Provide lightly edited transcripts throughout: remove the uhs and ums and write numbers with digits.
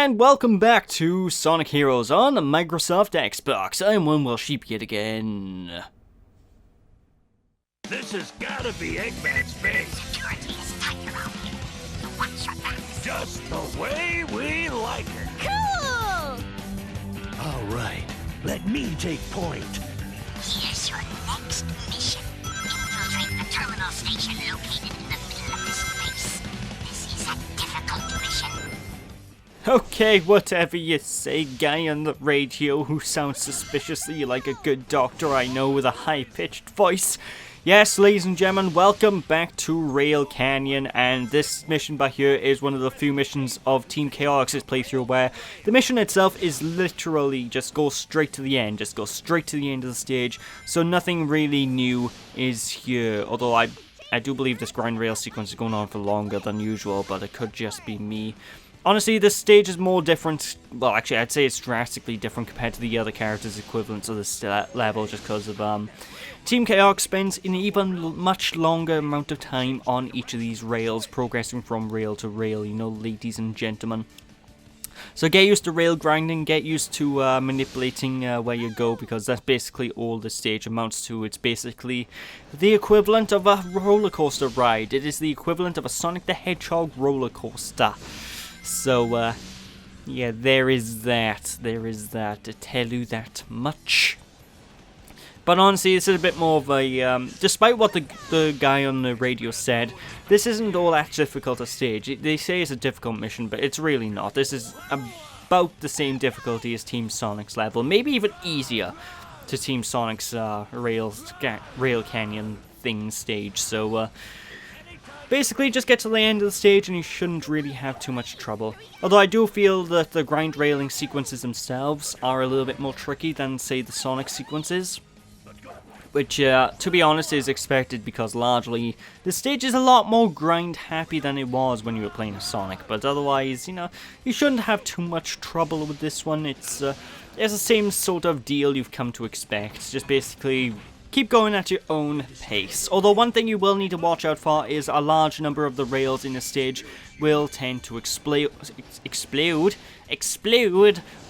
And welcome back to Sonic Heroes on the Microsoft Xbox. I'm One Well Sheep yet again. This has gotta be Eggman's base. Security is tight around here. So watch your backs. Just the way we like it. Cool! All right, let me take point. Here's your next mission. Infiltrate the terminal station located in the middle of this base. This is a difficult mission. Okay, whatever you say, guy on the radio who sounds suspiciously like a good doctor I know with a high-pitched voice. Yes, ladies and gentlemen, welcome back to Rail Canyon, and this mission by here is one of the few missions of Team Chaotix's playthrough where the mission itself is literally just go straight to the end, just go straight to the end of the stage, so nothing really new is here, although I do believe this grind rail sequence is going on for longer than usual, but it could just be me. Honestly, this stage is more different. Well, actually, I'd say it's drastically different compared to the other characters' equivalents of this level, just because of Team Chaotix spends an even much longer amount of time on each of these rails, progressing from rail to rail, you know, ladies and gentlemen. So get used to rail grinding, get used to manipulating where you go, because that's basically all the stage amounts to. It's basically the equivalent of a roller coaster ride. It is the equivalent of a Sonic the Hedgehog roller coaster. So, yeah, there is that, to tell you that much. But honestly, this is a bit more of a, despite what the guy on the radio said, this isn't all that difficult a stage. They say it's a difficult mission, but it's really not. This is about the same difficulty as Team Sonic's level, maybe even easier to Team Sonic's Rail Canyon thing stage, so, basically, just get to the end of the stage and you shouldn't really have too much trouble. Although I do feel that the grind railing sequences themselves are a little bit more tricky than, say, the Sonic sequences. Which, to be honest, is expected because largely the stage is a lot more grind happy than it was when you were playing a Sonic. But otherwise, you know, you shouldn't have too much trouble with this one. It's the same sort of deal you've come to expect. Just basically keep going at your own pace. Although one thing you will need to watch out for is a large number of the rails in the stage will tend to explode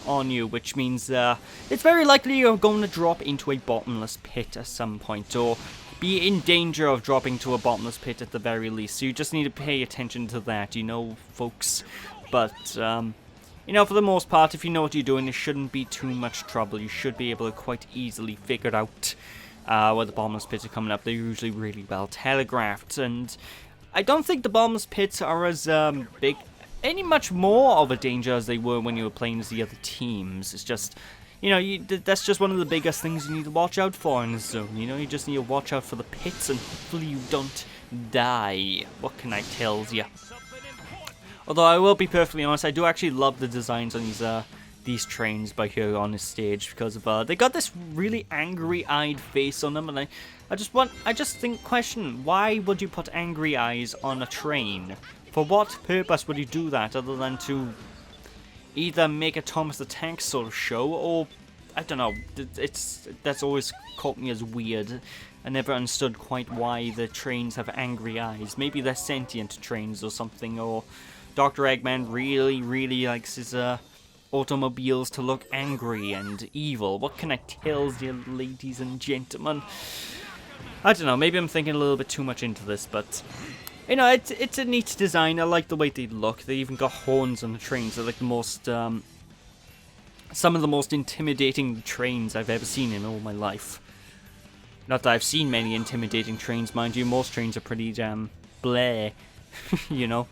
on you, which means it's very likely you're going to drop into a bottomless pit at some point, or be in danger of dropping to a bottomless pit at the very least. So you just need to pay attention to that, you know, folks. But you know, for the most part, if you know what you're doing, it shouldn't be too much trouble. You should be able to quite easily figure out where the bottomless pits are coming up. They're usually really well telegraphed, and I don't think the bottomless pits are as any much more of a danger as they were when you were playing as the other teams. It's just, you know, that's just one of the biggest things you need to watch out for in this zone. You know, you just need to watch out for the pits, and hopefully you don't die. What can I tell you? Although I will be perfectly honest, I do actually love the designs on these trains by here on this stage, because of they got this really angry-eyed face on them, and I just think, question, why would you put angry eyes on a train? For what purpose would you do that, other than to either make a Thomas the Tank sort of show, or I don't know. That's always caught me as weird. I never understood quite why the trains have angry eyes. Maybe they're sentient trains or something, or Dr. Eggman really likes his automobiles to look angry and evil. What can I tell you, ladies and gentlemen? I don't know, maybe I'm thinking a little bit too much into this, but you know, it's a neat design. I like the way they look. They even got horns on the trains. They're like the most some of the most intimidating trains I've ever seen in all my life. Not that I've seen many intimidating trains, mind you. Most trains are pretty bleh. You know,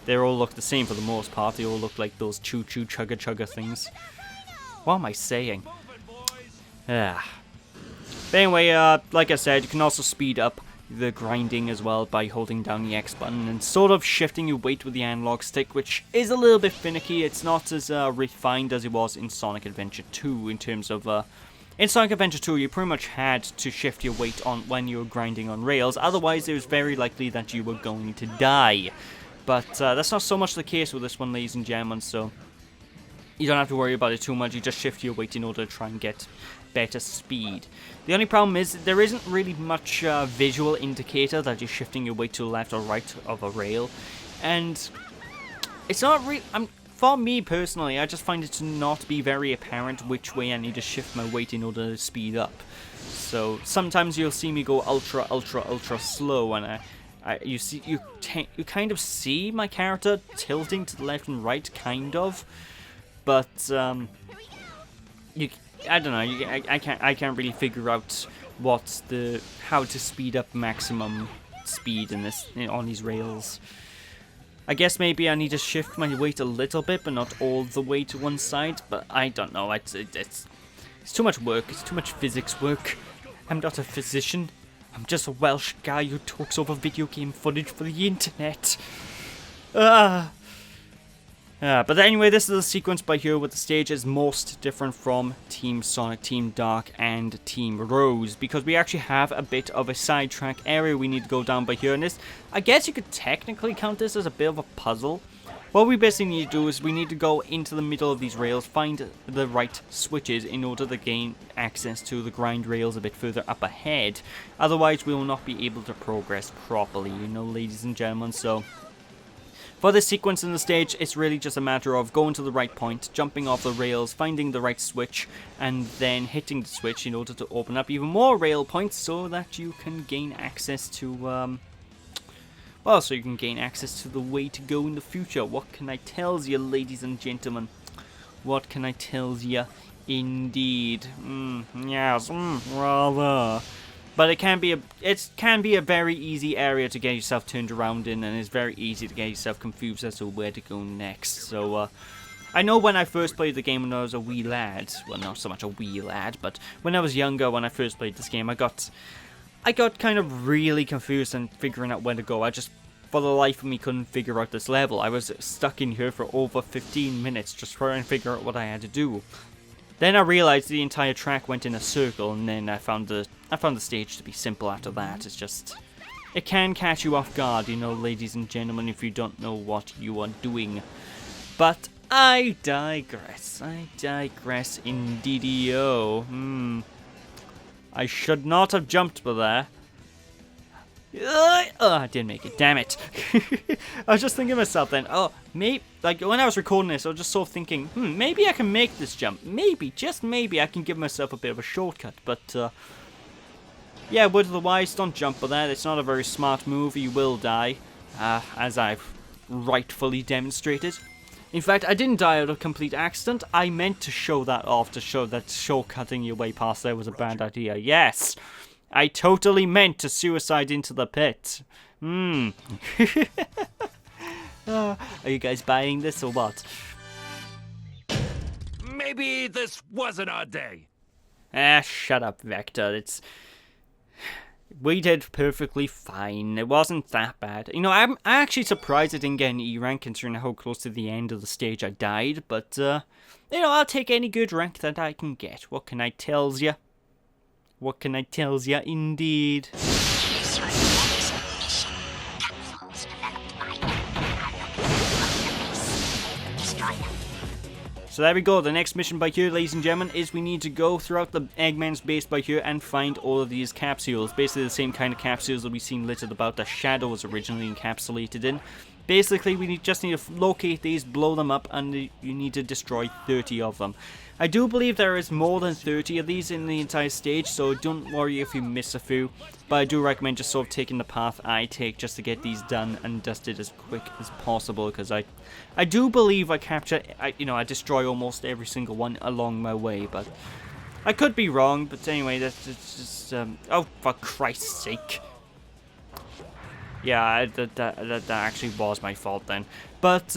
they all look the same for the most part. They all look like those choo-choo chugga-chugga things. What am I saying? Ah. But anyway, like I said, you can also speed up the grinding as well by holding down the X button and sort of shifting your weight with the analog stick, which is a little bit finicky. It's not as refined as it was in Sonic Adventure 2 in terms of in Sonic Adventure 2, you pretty much had to shift your weight on when you were grinding on rails, otherwise it was very likely that you were going to die. But that's not so much the case with this one, ladies and gentlemen, so you don't have to worry about it too much. You just shift your weight in order to try and get better speed. The only problem is there isn't really much visual indicator that you're shifting your weight to the left or right of a rail, and it's not really. for me personally, I just find it to not be very apparent which way I need to shift my weight in order to speed up. So sometimes you'll see me go ultra slow, and you kind of see my character tilting to the left and right, kind of, but I don't know. I can't really figure out how to speed up maximum speed on these rails. I guess maybe I need to shift my weight a little bit, but not all the way to one side. But I don't know. It's too much work. It's too much physics work. I'm not a physician. I'm just a Welsh guy who talks over video game footage for the internet. But anyway, this is a sequence by here where the stage is most different from Team Sonic, Team Dark, and Team Rose, because we actually have a bit of a sidetrack area we need to go down by here. And this, I guess you could technically count this as a bit of a puzzle. What we basically need to do is we need to go into the middle of these rails, find the right switches in order to gain access to the grind rails a bit further up ahead. Otherwise, we will not be able to progress properly, you know, ladies and gentlemen. So for this sequence in the stage, it's really just a matter of going to the right point, jumping off the rails, finding the right switch, and then hitting the switch in order to open up even more rail points so that you can gain access to, so you can gain access to the way to go in the future. What can I tell you, ladies and gentlemen? What can I tell you? Indeed. Yes, rather. But it can be a very easy area to get yourself turned around in, and it's very easy to get yourself confused as to where to go next. So I know when I first played the game when I was a wee lad, well, not so much a wee lad, but when I was younger, when I first played this game, I got kind of really confused and figuring out where to go. I just, for the life of me, couldn't figure out this level. I was stuck in here for over 15 minutes just trying to figure out what I had to do. Then I realized the entire track went in a circle, and then I found the stage to be simple after that. It's just, it can catch you off guard, you know, ladies and gentlemen, if you don't know what you are doing. But I digress. I digress indeedio. I should not have jumped for there. I didn't make it, damn it. I was just thinking to myself then, maybe, like, when I was recording this, I was just sort of thinking, maybe I can make this jump. Maybe, just maybe, I can give myself a bit of a shortcut. But, yeah, word of the wise, don't jump for that. It's not a very smart move. You will die, as I've rightfully demonstrated. In fact, I didn't die out of complete accident. I meant to show that off, to show that shortcutting your way past there was a bad idea. Yes! I totally meant to suicide into the pit. Are you guys buying this or what? Maybe this wasn't our day. Shut up, Vector. We did perfectly fine. It wasn't that bad. You know, I'm actually surprised I didn't get an E rank considering how close to the end of the stage I died. But, you know, I'll take any good rank that I can get. What can I tell ya? What can I tell ya, indeed? Here's your next mission. Capsules developed by Eggman. Destroy them. So there we go, the next mission by here, ladies and gentlemen, is we need to go throughout the Eggman's base by here and find all of these capsules. Basically the same kind of capsules that we've seen littered about that Shadow was originally encapsulated in. Basically, we just need to locate these, blow them up, and you need to destroy 30 of them. I do believe there is more than 30 of these in the entire stage, so don't worry if you miss a few. But I do recommend just sort of taking the path I take just to get these done and dusted as quick as possible, because I do believe I destroy almost every single one along my way, but I could be wrong. But anyway, that's just oh, for Christ's sake. Yeah, that actually was my fault then. But,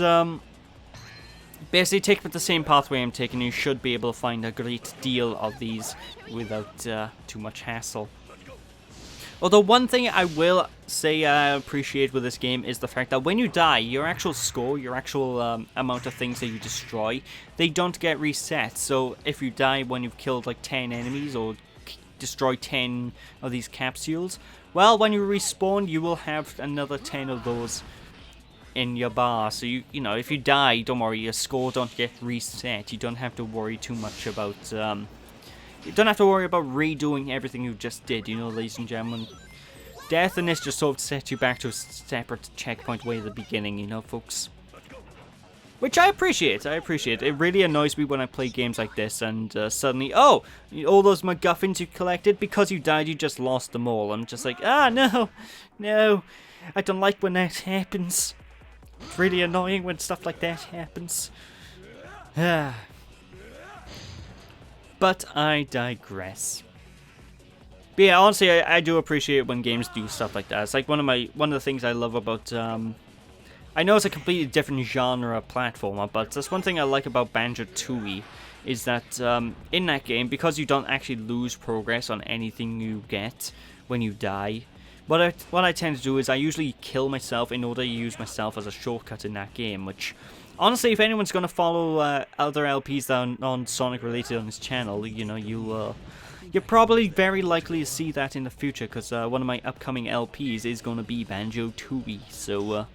basically take the same pathway I'm taking, you should be able to find a great deal of these without too much hassle. Although one thing I will say I appreciate with this game is the fact that when you die, your actual score, your actual amount of things that you destroy, they don't get reset. So if you die when you've killed like 10 enemies or destroy 10 of these capsules, well, when you respawn, you will have another 10 of those in your bar. So you know, if you die, don't worry, your score don't get reset. You don't have to worry too much about you don't have to worry about redoing everything you just did, you know, ladies and gentlemen. Death in this just sort of sets you back to a separate checkpoint way at the beginning, you know, folks. Which I appreciate, It really annoys me when I play games like this and suddenly, oh, all those MacGuffins you collected, because you died, you just lost them all. I'm just like, ah, no, no, I don't like when that happens. It's really annoying when stuff like that happens. But I digress. But yeah, honestly, I do appreciate when games do stuff like that. It's like one of the things I love about, I know it's a completely different genre platformer, but that's one thing I like about Banjo-Tooie, is that in that game, because you don't actually lose progress on anything you get when you die, what I tend to do is I usually kill myself in order to use myself as a shortcut in that game, which, honestly, if anyone's going to follow other LPs that are non-Sonic related on this channel, you know, you're probably very likely to see that in the future, because one of my upcoming LPs is going to be Banjo-Tooie, so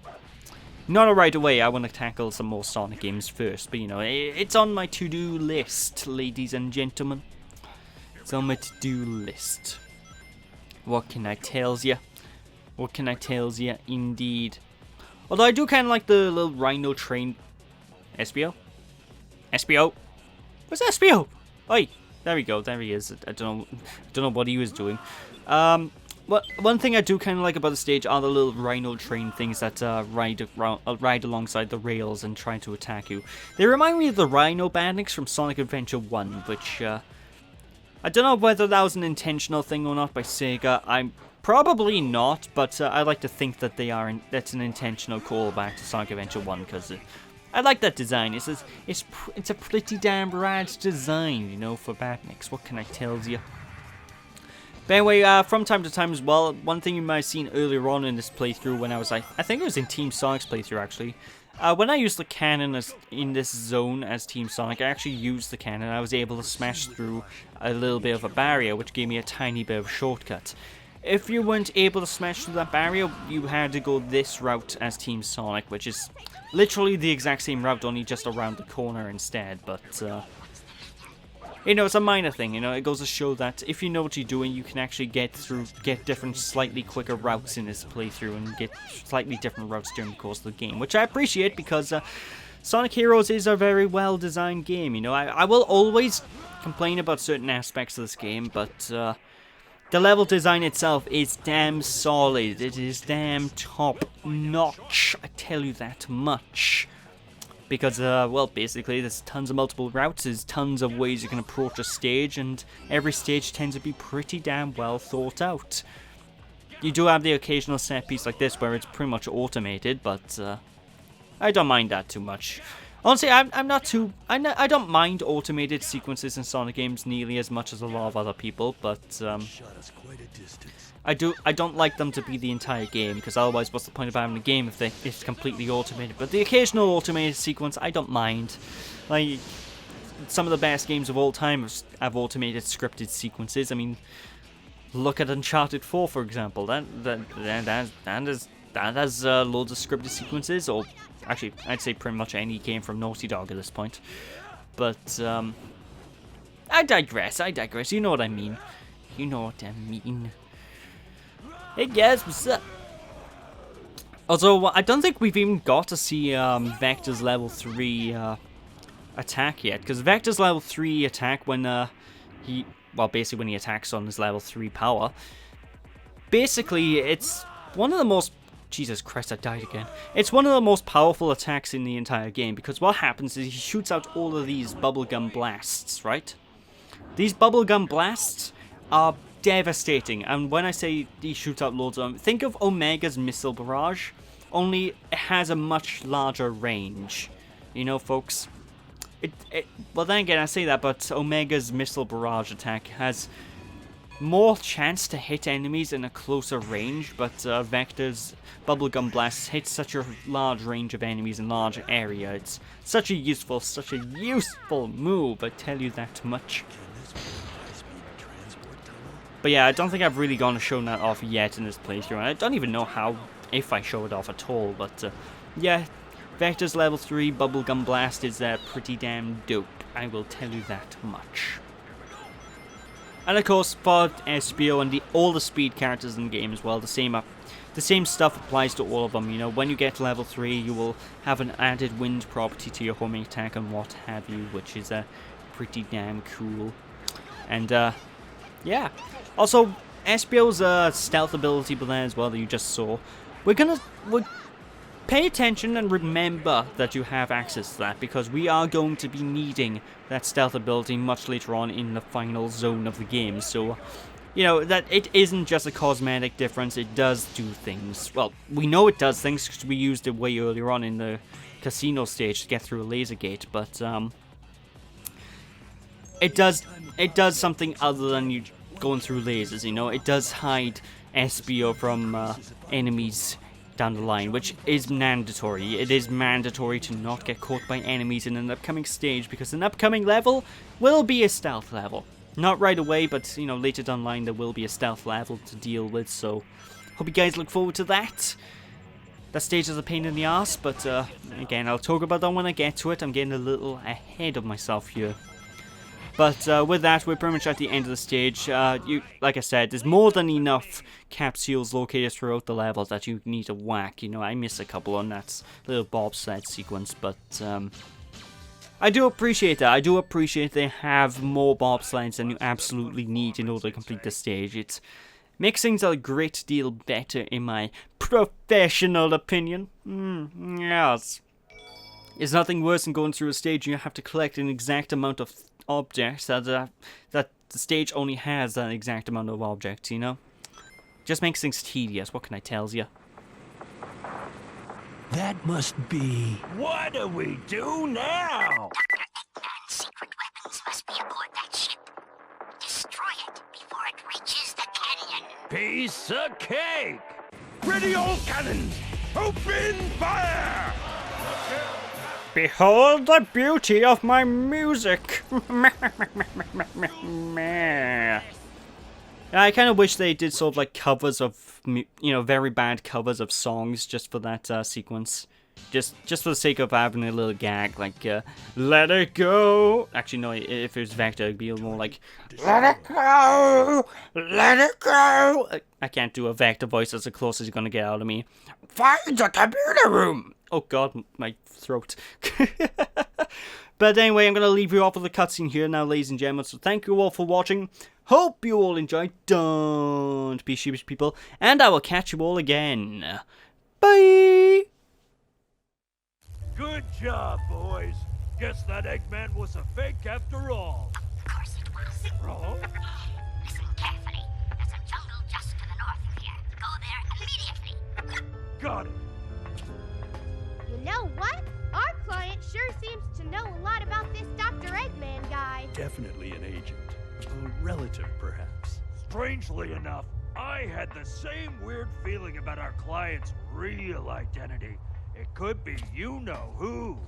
not right away. I want to tackle some more Sonic games first, but you know, it's on my to-do list, ladies and gentlemen. It's on my to-do list. What can I tell ya? What can I tell ya, indeed. Although I do kind of like the little rhino train. SBO? SBO? Where's SBO? Oi! There we go, there he is. I don't know what he was doing. One thing I do kind of like about the stage are the little rhino train things that ride alongside the rails and try to attack you. They remind me of the Rhino Bandits from Sonic Adventure 1, which, I don't know whether that was an intentional thing or not by Sega. I'm probably not, but I like to think that that's an intentional callback to Sonic Adventure 1, because I like that design. It's a pretty damn rad design, you know, for Batniks. What can I tell you? But anyway, from time to time as well, one thing you might have seen earlier on in this playthrough when I was, I think it was in Team Sonic's playthrough actually, when I used the cannon in this zone as Team Sonic, I actually used the cannon. I was able to smash through a little bit of a barrier, which gave me a tiny bit of a shortcut. If you weren't able to smash through that barrier, you had to go this route as Team Sonic, which is literally the exact same route, only just around the corner instead, but, you know, it's a minor thing, you know, it goes to show that if you know what you're doing, you can actually get different, slightly quicker routes in this playthrough, and get slightly different routes during the course of the game, which I appreciate, because, Sonic Heroes is a very well-designed game, you know. I will always complain about certain aspects of this game, but, the level design itself is damn solid. It is damn top-notch, I tell you that much. Because, well, basically, there's tons of multiple routes, there's tons of ways you can approach a stage, and every stage tends to be pretty damn well thought out. You do have the occasional set piece like this where it's pretty much automated, but, I don't mind that too much. Honestly, I don't mind automated sequences in Sonic games nearly as much as a lot of other people, but, I don't like them to be the entire game, because otherwise what's the point of having a game if it's completely automated? But the occasional automated sequence, I don't mind. Like, some of the best games of all time have automated scripted sequences. I mean, look at Uncharted 4, for example. That has loads of scripted sequences, or actually, I'd say pretty much any game from Naughty Dog at this point. But, I digress. You know what I mean. You know what I mean. Hey guys, what's up? Although, I don't think we've even got to see Vector's level 3 attack yet, because Vector's level 3 attack when basically when he attacks on his level 3 power, basically it's one of the most, Jesus Christ, I died again. It's one of the most powerful attacks in the entire game, because what happens is he shoots out all of these bubblegum blasts, right? These bubblegum blasts are devastating, and when I say he shoots out loads of them, think of Omega's missile barrage, only it has a much larger range. You know, folks? Well, then again, I say that, but Omega's missile barrage attack has more chance to hit enemies in a closer range, but Vector's bubblegum blasts hit such a large range of enemies in large area. It's such a useful move, I tell you that much. But yeah, I don't think I've really gone to show that off yet in this playthrough, and I don't even know if I show it off at all, but yeah, Vector's level 3 Bubblegum Blast is pretty damn dope, I will tell you that much. And of course, for SBO and all the speed characters in the game as well, the the same stuff applies to all of them. You know, when you get to level 3, you will have an added wind property to your homing attack and what have you, which is pretty damn cool. And yeah, also Espio's stealth ability there as well that you just saw. We'll pay attention and remember that you have access to that, because we are going to be needing that stealth ability much later on in the final zone of the game. So, you know, that it isn't just a cosmetic difference, it does do things. Well, we know it does things because we used it way earlier on in the casino stage to get through a laser gate, but it does something other than you going through lasers, you know. It does hide Espio from enemies down the line, which is mandatory. It is mandatory to not get caught by enemies in an upcoming stage, because an upcoming level will be a stealth level. Not right away, but, you know, later down the line there will be a stealth level to deal with, so hope you guys look forward to that. That stage is a pain in the ass, but again, I'll talk about that when I get to it. I'm getting a little ahead of myself here. But with that, we're pretty much at the end of the stage. Like I said, there's more than enough capsules located throughout the levels that you need to whack. You know, I missed a couple on that little bobsled sequence, but I do appreciate that. I do appreciate they have more bobsleds than you absolutely need in order to complete the stage. It makes things a great deal better in my professional opinion. Yes. There's nothing worse than going through a stage and you have to collect an exact amount of objects that the stage only has that exact amount of objects, you know? Just makes things tedious, what can I tell you? That must be... What do we do now? Dr. Eggman's secret weapons must be aboard that ship. Destroy it before it reaches the canyon. Piece of cake! Ready all cannons! Open fire! Behold the beauty of my music! I kind of wish they did sort of like covers of, you know, very bad covers of songs just for that sequence. Just for the sake of having a little gag, like, let it go! Actually, no, if it was Vector, it'd be more like, let it go! Let it go! I can't do a Vector voice, that's the closest you're gonna get out of me. Find the computer room! Oh god, my throat. But anyway, I'm going to leave you off with a cutscene here now, ladies and gentlemen. So thank you all for watching. Hope you all enjoyed. Don't be sheepish, people. And I will catch you all again. Bye! Good job, boys. Guess that Eggman was a fake after all. Of course it was. Oh? Listen carefully. There's a jungle just to the north of here. Go there immediately. Got it. You know what? Our client sure seems to know a lot about this Dr. Eggman guy. Definitely an agent. A relative, perhaps. Strangely enough, I had the same weird feeling about our client's real identity. It could be you-know-who.